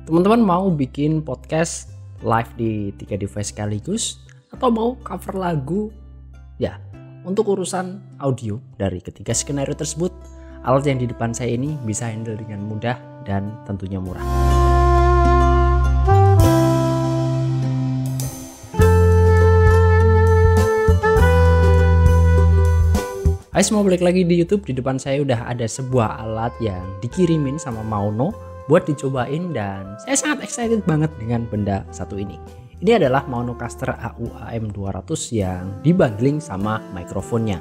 Teman-teman mau bikin podcast live di 3 device sekaligus atau mau cover lagu? Ya, untuk urusan audio dari ketiga skenario tersebut, alat yang di depan saya ini bisa handle dengan mudah dan tentunya murah. Hai semua, balik lagi di YouTube. Di depan saya udah ada sebuah alat yang dikirimin sama Maono buat dicobain dan saya sangat excited banget dengan benda satu ini. Ini adalah Maonocaster AU-AM200 yang dibundling sama mikrofonnya.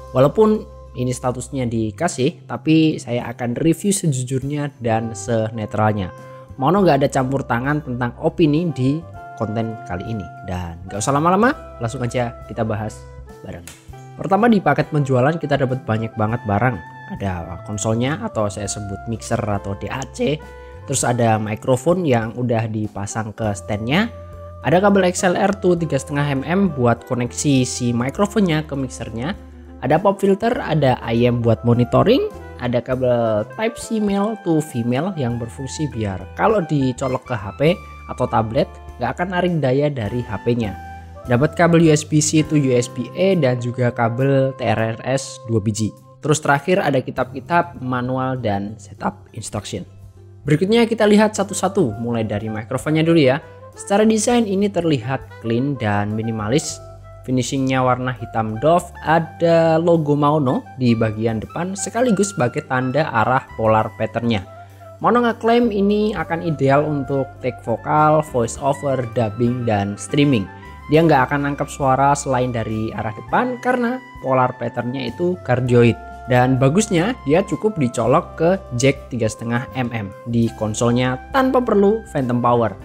Walaupun ini statusnya dikasih, tapi saya akan review sejujurnya dan senetralnya. Maono gak ada campur tangan tentang opini di konten kali ini. Dan gak usah lama-lama, langsung aja kita bahas bareng. Pertama, di paket penjualan kita dapat banyak banget barang. Ada konsolnya atau saya sebut mixer atau DAC. Terus ada mikrofon yang udah dipasang ke standnya. Ada kabel XLR tuh 3,5 mm buat koneksi si mikrofonnya ke mixernya. Ada pop filter, ada IM buat monitoring. Ada kabel type C male to female yang berfungsi biar kalau dicolok ke HP atau tablet gak akan narik daya dari HP-nya. Dapat kabel USB-C to USB-A dan juga kabel TRRS 2 biji. Terus terakhir ada kitab-kitab, manual, dan setup instruction. Berikutnya kita lihat satu-satu, mulai dari mikrofonnya dulu ya. Secara desain ini terlihat clean dan minimalis. Finishingnya warna hitam doff, ada logo Maono di bagian depan sekaligus sebagai tanda arah polar patternnya. Maono ngeklaim ini akan ideal untuk take vokal, voice over, dubbing, dan streaming. Dia nggak akan nangkap suara selain dari arah depan karena polar patternnya itu cardioid. Dan bagusnya dia cukup dicolok ke jack 3,5 mm di konsolnya tanpa perlu phantom power.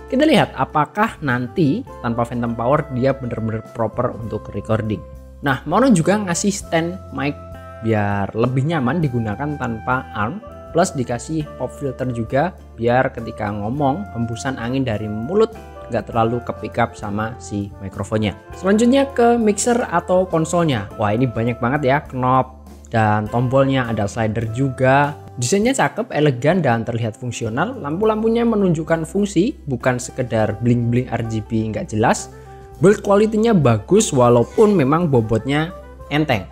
Kita lihat apakah nanti tanpa phantom power dia bener-bener proper untuk recording. Nah, Maono juga ngasih stand mic biar lebih nyaman digunakan tanpa arm. Plus dikasih pop filter juga biar ketika ngomong hembusan angin dari mulut gak terlalu ke pick up sama si mikrofonnya. Selanjutnya ke mixer atau konsolnya. Wah, ini banyak banget ya knob dan tombolnya, ada slider juga. Desainnya cakep, elegan, dan terlihat fungsional. Lampu-lampunya menunjukkan fungsi, bukan sekedar bling-bling RGB nggak jelas. Build quality-nya bagus walaupun memang bobotnya enteng.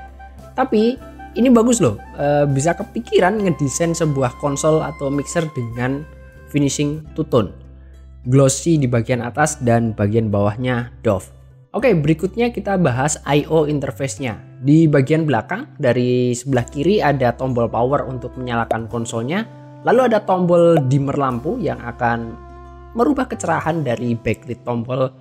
Tapi ini bagus loh, bisa kepikiran ngedesain sebuah konsol atau mixer dengan finishing two-tone. Glossy di bagian atas dan bagian bawahnya doff. Oke, berikutnya kita bahas I/O interface-nya. Di bagian belakang dari sebelah kiri ada tombol power untuk menyalakan konsolnya. Lalu ada tombol dimmer lampu yang akan merubah kecerahan dari backlit tombol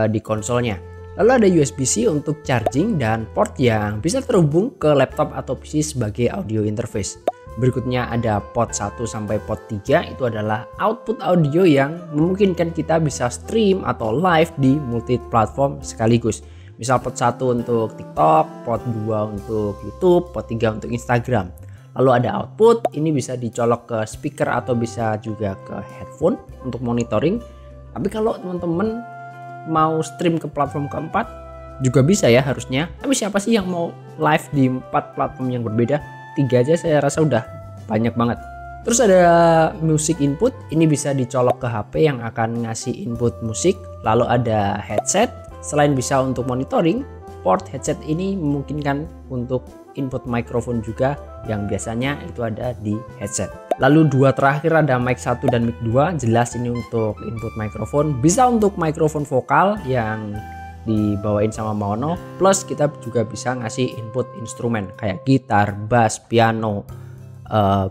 di konsolnya. Lalu ada USB-C untuk charging dan port yang bisa terhubung ke laptop atau PC sebagai audio interface. Berikutnya ada port 1 sampai port 3, itu adalah output audio yang memungkinkan kita bisa stream atau live di multi platform sekaligus. Misal port 1 untuk TikTok, port 2 untuk YouTube, port 3 untuk Instagram. Lalu ada output, ini bisa dicolok ke speaker atau bisa juga ke headphone untuk monitoring. Tapi kalau teman-teman mau stream ke platform keempat juga bisa ya harusnya. Tapi siapa sih yang mau live di 4 platform yang berbeda? 3 aja saya rasa udah banyak banget. Terus ada music input, ini bisa dicolok ke HP yang akan ngasih input musik. Lalu ada headset, selain bisa untuk monitoring, port headset ini memungkinkan untuk input mikrofon juga yang biasanya itu ada di headset. Lalu dua terakhir ada mic 1 dan mic 2, jelas ini untuk input mikrofon. Bisa untuk mikrofon vokal yang dibawain sama Maono, plus kita juga bisa ngasih input instrumen kayak gitar, bass, piano,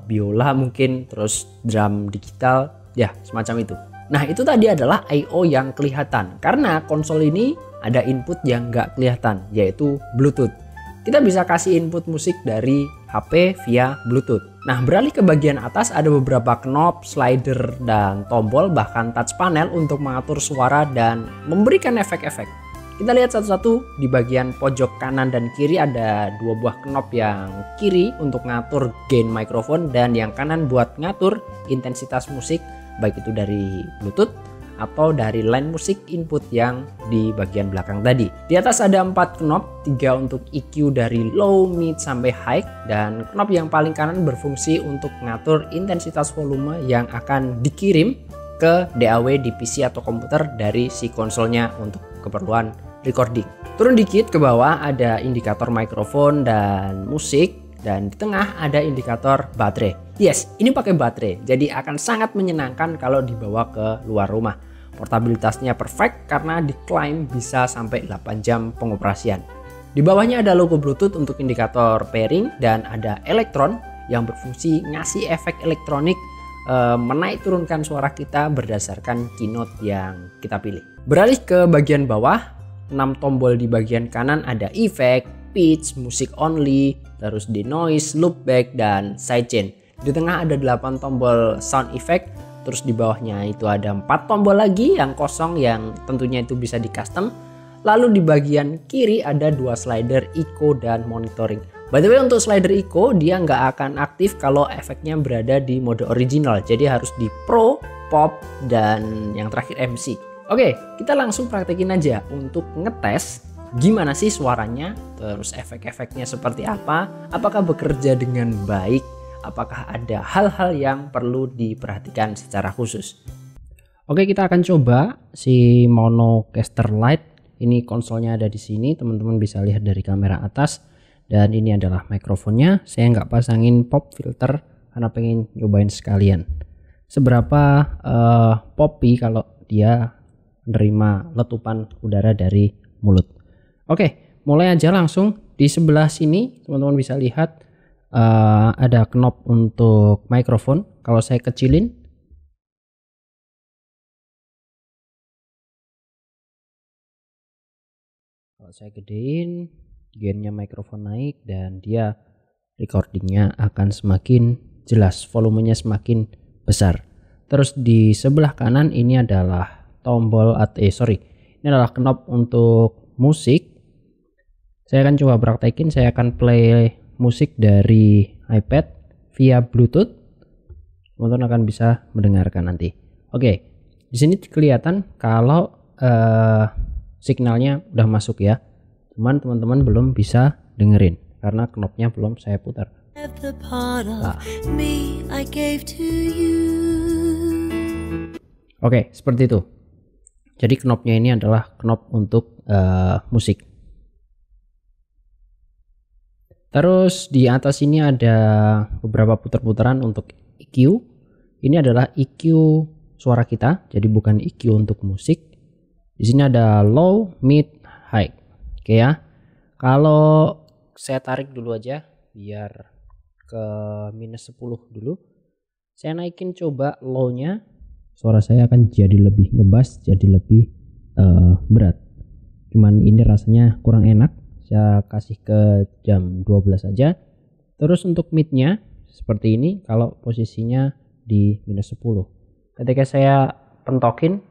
biola mungkin, terus drum digital, ya semacam itu. Nah, itu tadi adalah I/O yang kelihatan karena konsol ini ada input yang nggak kelihatan, yaitu Bluetooth. Kita bisa kasih input musik dari HP via Bluetooth. Nah, beralih ke bagian atas ada beberapa knob, slider, dan tombol, bahkan touch panel untuk mengatur suara dan memberikan efek-efek. Kita lihat satu-satu. Di bagian pojok kanan dan kiri ada dua buah knob, yang kiri untuk ngatur gain mikrofon dan yang kanan buat ngatur intensitas musik, baik itu dari Bluetooth atau dari line musik input yang di bagian belakang tadi. Di atas ada 4 knob, 3 untuk EQ dari low, mid, sampai high, dan knob yang paling kanan berfungsi untuk ngatur intensitas volume yang akan dikirim ke DAW di PC atau komputer dari si konsolnya untuk keperluan recording. Turun dikit ke bawah ada indikator mikrofon dan musik, dan di tengah ada indikator baterai. Yes, ini pakai baterai, jadi akan sangat menyenangkan kalau dibawa ke luar rumah. Portabilitasnya perfect karena diklaim bisa sampai 8 jam pengoperasian. Di bawahnya ada logo Bluetooth untuk indikator pairing, dan ada elektron yang berfungsi ngasih efek elektronik menaik turunkan suara kita berdasarkan keynote yang kita pilih. Beralih ke bagian bawah, 6 tombol di bagian kanan ada effect, pitch, music only, terus denoise, loopback, dan sidechain. Di tengah ada 8 tombol sound effect, terus di bawahnya itu ada 4 tombol lagi yang kosong yang tentunya itu bisa di custom. Lalu di bagian kiri ada 2 slider echo dan monitoring. By the way, untuk slider echo dia nggak akan aktif kalau efeknya berada di mode original, jadi harus di pro, pop, dan yang terakhir MC. Oke, kita langsung praktekin aja untuk ngetes gimana sih suaranya, terus efek-efeknya seperti apa, apakah bekerja dengan baik, apakah ada hal-hal yang perlu diperhatikan secara khusus. Oke, kita akan coba si Monocaster Lite. Ini konsolnya ada di sini, teman-teman bisa lihat dari kamera atas. Dan ini adalah mikrofonnya. Saya nggak pasangin pop filter karena pengen nyobain sekalian seberapa poppy kalau dia menerima letupan udara dari mulut. Oke, mulai aja langsung. Di sebelah sini teman-teman bisa lihat ada knob untuk mikrofon. Kalau saya kecilin, kalau saya gedein, gainnya mikrofon naik dan dia recordingnya akan semakin jelas, volumenya semakin besar. Terus di sebelah kanan ini adalah tombol ini adalah knob untuk musik. Saya akan coba praktekin, saya akan play musik dari iPad via Bluetooth. Teman-teman akan bisa mendengarkan nanti. Oke, di sini kelihatan kalau signalnya udah masuk ya. Cuman teman-teman belum bisa dengerin karena knopnya belum saya putar. Nah. Oke, seperti itu. Jadi knopnya ini adalah knop untuk musik. Terus di atas ini ada beberapa putar-putaran untuk EQ. Ini adalah EQ suara kita, jadi bukan EQ untuk musik. Di sini ada low, mid, high. Oke ya. Kalau saya tarik dulu aja biar ke -10 dulu. Saya naikin coba low-nya. Suara saya akan jadi lebih ngebass, jadi lebih berat. Cuman ini rasanya kurang enak. Saya kasih ke jam 12 aja. Terus untuk mid-nya seperti ini kalau posisinya di -10. Ketika saya pentokin,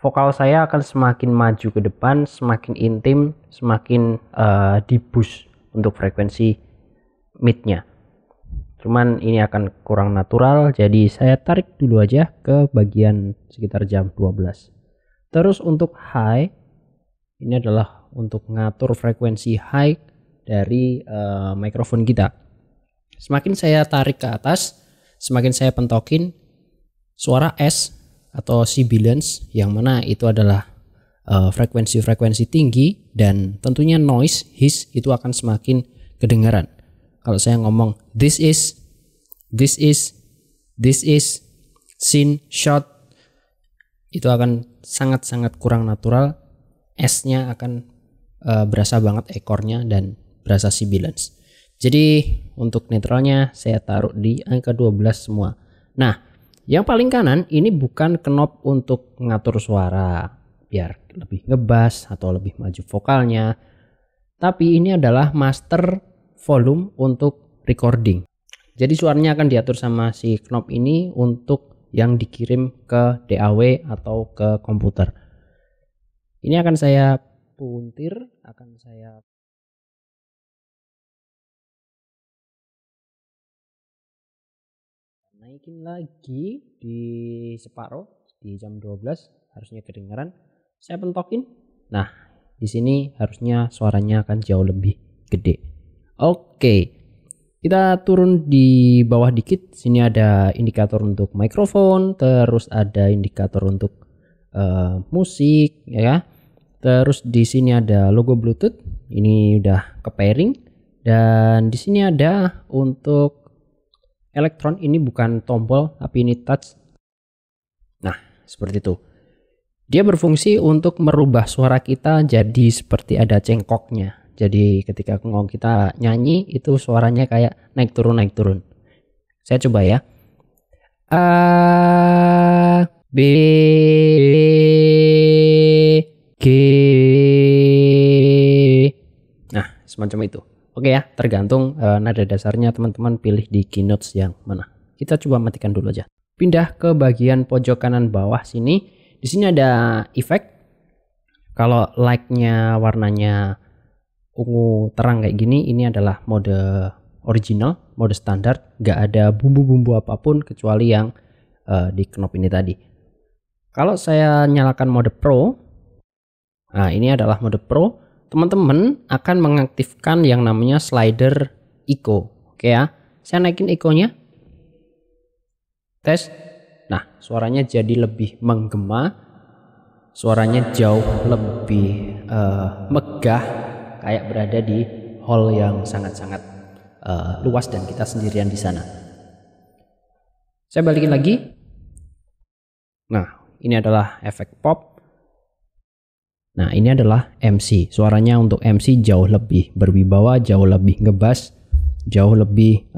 vokal saya akan semakin maju ke depan, semakin intim, semakin di-boost untuk frekuensi mid-nya. Cuman ini akan kurang natural, jadi saya tarik dulu aja ke bagian sekitar jam 12. Terus untuk high, ini adalah untuk ngatur frekuensi high dari mikrofon kita. Semakin saya tarik ke atas, semakin saya pentokin, suara S atau sibilance yang mana itu adalah frekuensi-frekuensi tinggi, dan tentunya noise, hiss itu akan semakin kedengaran. Kalau saya ngomong this is scene shot, itu akan sangat-sangat kurang natural. S-nya akan berasa banget ekornya dan berasa sibilance. Jadi untuk netralnya saya taruh di angka 12 semua. Nah, yang paling kanan ini bukan knob untuk ngatur suara biar lebih ngebass atau lebih maju vokalnya, tapi ini adalah master volume untuk recording. Jadi suaranya akan diatur sama si knob ini untuk yang dikirim ke DAW atau ke komputer. Ini akan saya puntir, akan saya naikin lagi di separuh di jam 12, harusnya kedengaran. Saya pentokin. Nah, di sini harusnya suaranya akan jauh lebih gede. Oke. Kita turun di bawah dikit, sini ada indikator untuk mikrofon, terus ada indikator untuk musik ya. Terus di sini ada logo Bluetooth, ini udah ke pairing, dan di sini ada untuk elektron, ini bukan tombol tapi ini touch. Nah, seperti itu. Dia berfungsi untuk merubah suara kita jadi seperti ada cengkoknya. Jadi ketika kita nyanyi itu suaranya kayak naik turun naik turun. Saya coba ya. A B G. Nah, semacam itu. Oke ya, tergantung nada dasarnya teman-teman pilih di keynotes yang mana. Kita coba matikan dulu aja. Pindah ke bagian pojok kanan bawah sini. Di sini ada efek. Kalau like-nya warnanya ungu terang kayak gini, ini adalah mode original, mode standar, nggak ada bumbu-bumbu apapun kecuali yang di knob ini tadi. Kalau saya nyalakan mode Pro, nah ini adalah mode Pro, teman-teman akan mengaktifkan yang namanya slider echo. Oke ya, saya naikin echo-nya, tes. Nah, suaranya jadi lebih menggema, suaranya jauh lebih megah, kayak berada di hall yang sangat-sangat luas dan kita sendirian di sana. Saya balikin lagi. Nah, ini adalah efek pop. Nah, ini adalah MC. Suaranya untuk MC jauh lebih berwibawa, jauh lebih ngebas, jauh lebih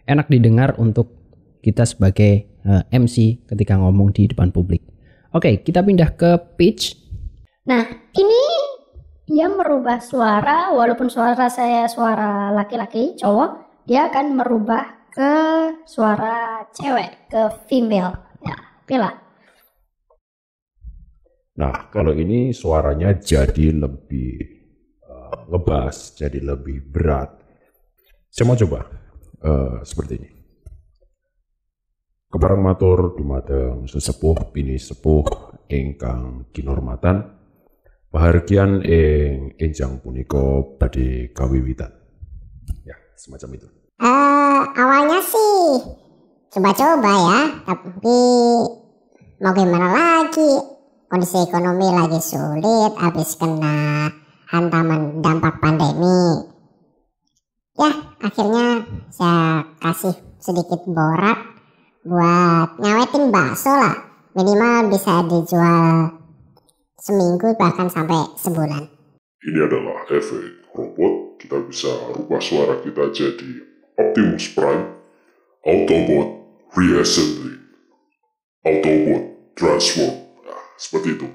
enak didengar untuk kita sebagai MC ketika ngomong di depan publik. Oke, kita pindah ke pitch. Nah, ini dia merubah suara, walaupun suara saya suara laki-laki, cowok, dia akan merubah ke suara cewek, ke female. Ya, pilih. Nah, kalau ini suaranya jadi lebih ngebas, jadi lebih berat. Saya mau coba seperti ini. Kepareng matur dumateng sesepuh bini sepuh ingkang kinurmatan. Pahargyan ing enjang punika badhe kawiwitan. Ya, semacam itu. Awalnya sih coba-coba ya, tapi mau gimana lagi? Kondisi ekonomi lagi sulit, habis kena hantaman dampak pandemi. Ya, akhirnya saya kasih sedikit borak buat ngawetin bakso lah. Minimal bisa dijual seminggu bahkan sampai sebulan. Ini adalah efek robot. Kita bisa rubah suara kita jadi Optimus Prime, Autobot Reassembly, Autobot Transform. Nah, seperti itu.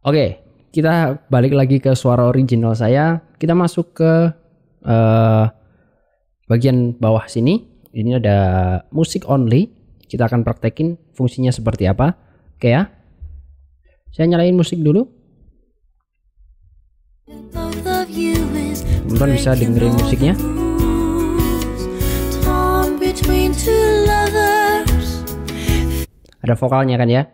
Oke, kita balik lagi ke suara original saya. Kita masuk ke bagian bawah sini. Ini ada musik only. Kita akan praktekin fungsinya seperti apa. Oke ya. Saya nyalain musik dulu. Teman-teman bisa dengerin musiknya. Ada vokalnya kan ya.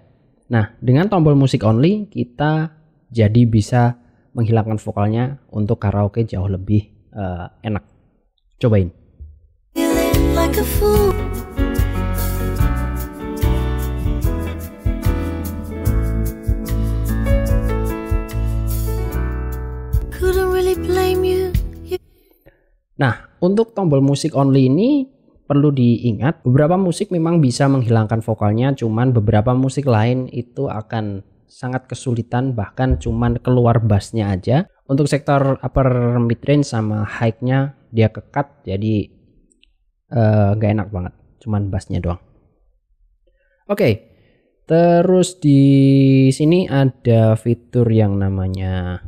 Nah, dengan tombol musik only kita jadi bisa menghilangkan vokalnya untuk karaoke jauh lebih enak. Cobain. Nah, untuk tombol musik only ini perlu diingat, beberapa musik memang bisa menghilangkan vokalnya, cuman beberapa musik lain itu akan sangat kesulitan, bahkan cuman keluar bassnya aja. Untuk sektor upper midrange sama high-nya dia kekat, jadi gak enak banget, cuman bassnya doang. Oke, terus di sini ada fitur yang namanya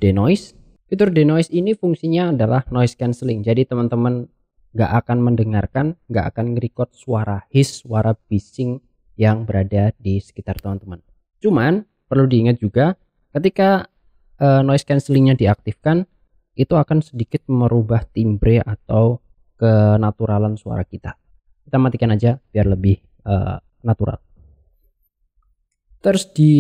denoise. Fitur denoise ini fungsinya adalah noise cancelling. Jadi teman-teman gak akan mendengarkan, gak akan nge-record suara hiss, suara bising yang berada di sekitar teman-teman. Cuman perlu diingat juga ketika noise cancellingnya diaktifkan, itu akan sedikit merubah timbre atau kenaturalan suara kita. Kita matikan aja biar lebih natural. Terus di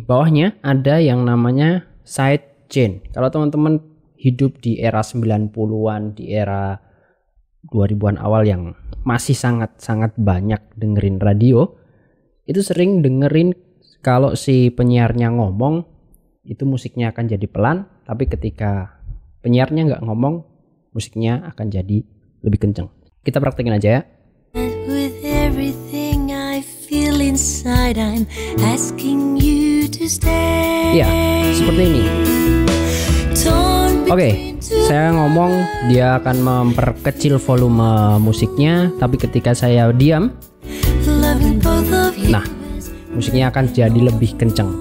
bawahnya ada yang namanya side chain. Kalau teman-teman hidup di era 90-an, di era 2000-an awal yang masih sangat-sangat banyak dengerin radio, itu sering dengerin kalau si penyiarnya ngomong itu musiknya akan jadi pelan, tapi ketika penyiarnya nggak ngomong musiknya akan jadi lebih kenceng. Kita praktekin aja ya. With everything I feel inside, I'm asking you to stay. Iya, seperti ini. Oke, saya ngomong dia akan memperkecil volume musiknya, tapi ketika saya diam, nah musiknya akan jadi lebih kenceng.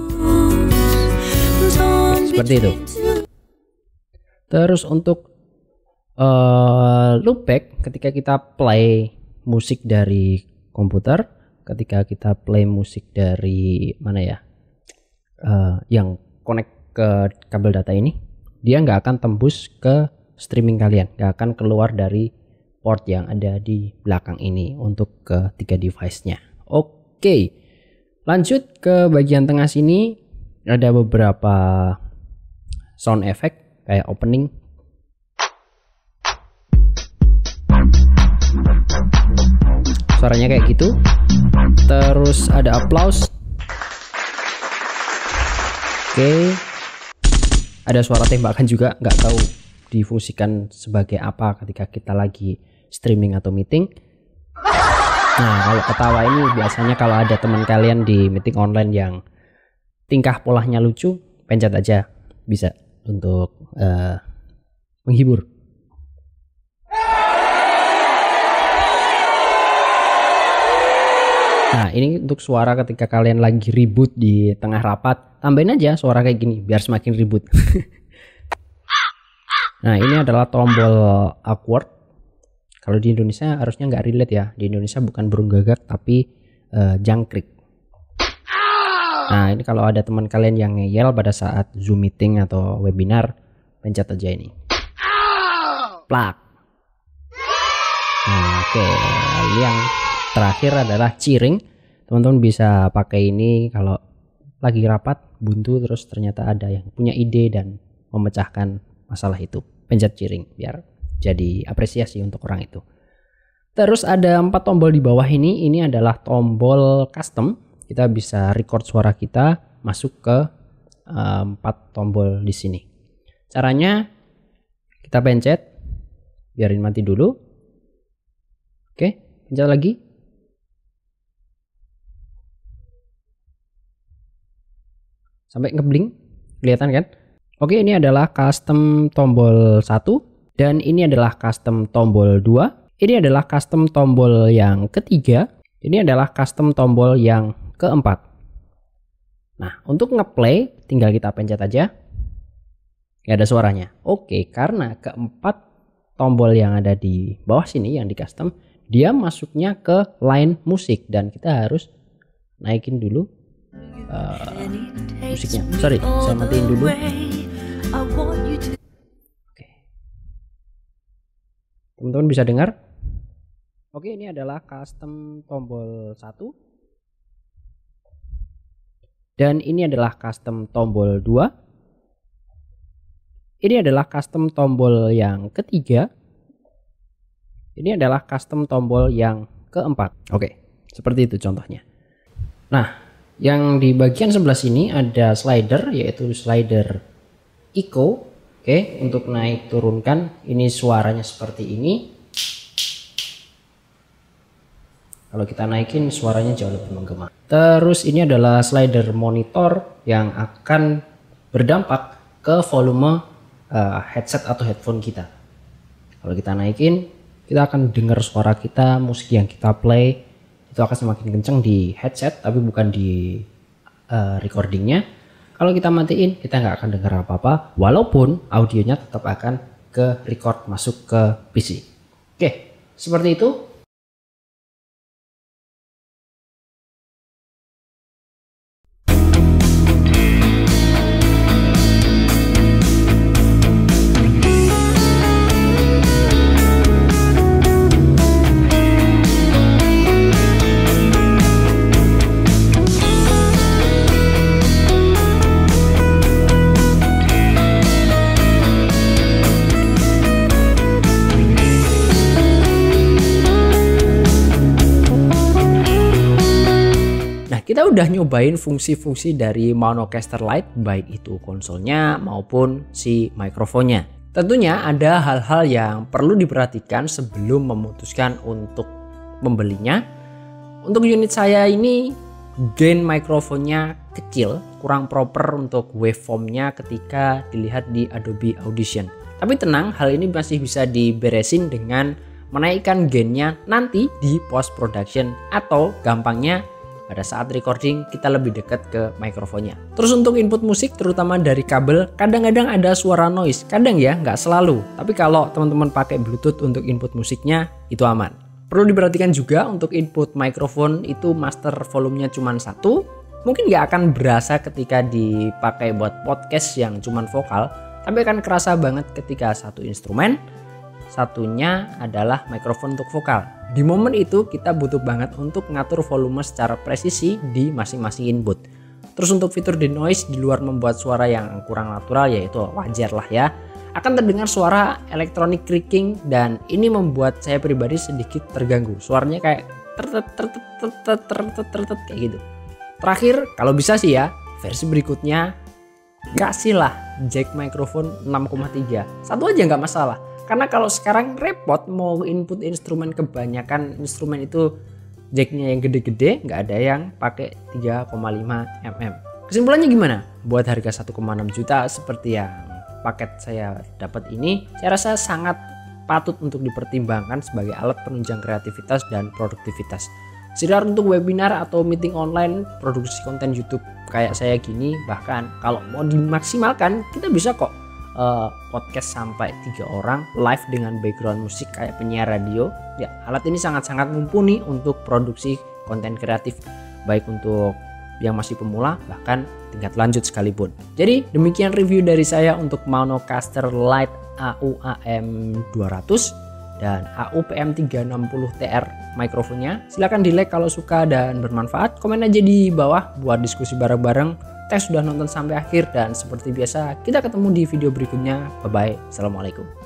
Seperti itu. Terus untuk loopback, ketika kita play musik dari komputer, ketika kita play musik dari mana ya, yang connect ke kabel data ini, dia nggak akan tembus ke streaming kalian, nggak akan keluar dari port yang ada di belakang ini untuk ketiga device-nya. Oke, lanjut ke bagian tengah sini, ada beberapa sound effect kayak opening. Suaranya kayak gitu. Terus ada applause. Oke. Ada suara tembakan juga, nggak tahu difungsikan sebagai apa ketika kita lagi streaming atau meeting. Nah, kalau ketawa ini biasanya kalau ada teman kalian di meeting online yang tingkah polanya lucu, pencet aja, bisa untuk menghibur. Nah, ini untuk suara ketika kalian lagi ribut di tengah rapat. Tambahin aja suara kayak gini biar semakin ribut. Nah, ini adalah tombol awkward. Kalau di Indonesia harusnya nggak relate ya. Di Indonesia bukan burung gagak tapi jangkrik. Nah, ini kalau ada teman kalian yang ngeyel pada saat Zoom meeting atau webinar, pencet aja ini. Plak. Nah, oke. Lalu yang terakhir adalah cheering. Teman-teman bisa pakai ini kalau lagi rapat buntu terus ternyata ada yang punya ide dan memecahkan masalah itu. Pencet cheering biar jadi apresiasi untuk orang itu. Terus ada 4 tombol di bawah ini. Ini adalah tombol custom. Kita bisa record suara kita masuk ke 4 tombol di sini. Caranya kita pencet, biarin mati dulu. Oke, pencet lagi. Sampai ngeblink, kelihatan kan? Oke, ini adalah custom tombol 1 dan ini adalah custom tombol 2. Ini adalah custom tombol yang ketiga. Ini adalah custom tombol yang keempat. Nah, untuk ngeplay tinggal kita pencet aja. Nggak ada suaranya. Oke, karena keempat tombol yang ada di bawah sini yang di custom, dia masuknya ke line musik dan kita harus naikin dulu musiknya. Sorry, saya matiin dulu. Oke. Teman-teman bisa dengar? Oke, ini adalah custom tombol 1. Dan ini adalah custom tombol 2. Ini adalah custom tombol yang ketiga. Ini adalah custom tombol yang keempat. Oke, seperti itu contohnya. Nah, yang di bagian sebelah sini ada slider, yaitu slider echo. Oke, untuk naik turunkan ini suaranya seperti ini. Kalau kita naikin suaranya jauh lebih menggema. Terus ini adalah slider monitor yang akan berdampak ke volume headset atau headphone kita. Kalau kita naikin, kita akan dengar suara kita, musik yang kita play itu akan semakin kenceng di headset, tapi bukan di recordingnya. Kalau kita matiin, kita nggak akan dengar apa-apa, walaupun audionya tetap akan ke record masuk ke PC. Oke, seperti itu. kita udah nyobain fungsi-fungsi dari Maunocaster Lite, baik itu konsolnya maupun si mikrofonnya. Tentunya ada hal-hal yang perlu diperhatikan sebelum memutuskan untuk membelinya. Untuk unit saya ini gain mikrofonnya kecil, kurang proper untuk waveformnya ketika dilihat di Adobe Audition. Tapi tenang, hal ini masih bisa diberesin dengan menaikkan gainnya nanti di post production, atau gampangnya pada saat recording kita lebih dekat ke mikrofonnya. Terus untuk input musik terutama dari kabel, kadang-kadang ada suara noise, kadang ya, nggak selalu. Tapi kalau teman-teman pakai Bluetooth untuk input musiknya itu aman. Perlu diperhatikan juga untuk input mikrofon itu master volumenya cuma 1. Mungkin nggak akan berasa ketika dipakai buat podcast yang cuma vokal, tapi akan kerasa banget ketika satu instrumen, satunya adalah mikrofon untuk vokal. Di momen itu kita butuh banget untuk ngatur volume secara presisi di masing-masing input. Terus untuk fitur denoise di luar membuat suara yang kurang natural, yaitu wajar lah ya, akan terdengar suara electronic creaking, dan ini membuat saya pribadi sedikit terganggu. Suaranya kayak kayak gitu. Terakhir, kalau bisa sih ya, versi berikutnya kasihlah jack mikrofon 6,3. Satu aja nggak masalah. Karena kalau sekarang repot mau input instrumen, kebanyakan instrumen itu jacknya yang gede-gede, nggak ada yang pakai 3,5 mm. Kesimpulannya gimana? Buat harga 1,6 juta seperti yang paket saya dapat ini, saya rasa sangat patut untuk dipertimbangkan sebagai alat penunjang kreativitas dan produktivitas. Sekedar untuk webinar atau meeting online, produksi konten YouTube kayak saya gini, bahkan kalau mau dimaksimalkan kita bisa kok podcast sampai 3 orang live dengan background musik kayak penyiar radio. Ya, alat ini sangat-sangat mumpuni untuk produksi konten kreatif, baik untuk yang masih pemula bahkan tingkat lanjut sekalipun. Jadi demikian review dari saya untuk Maunocaster Lite AU-AM200 dan AU-PM360TR mikrofonnya. Silahkan di like kalau suka dan bermanfaat. Komen aja di bawah buat diskusi bareng-bareng. Thanks sudah nonton sampai akhir, dan seperti biasa kita ketemu di video berikutnya. Bye bye. Assalamualaikum.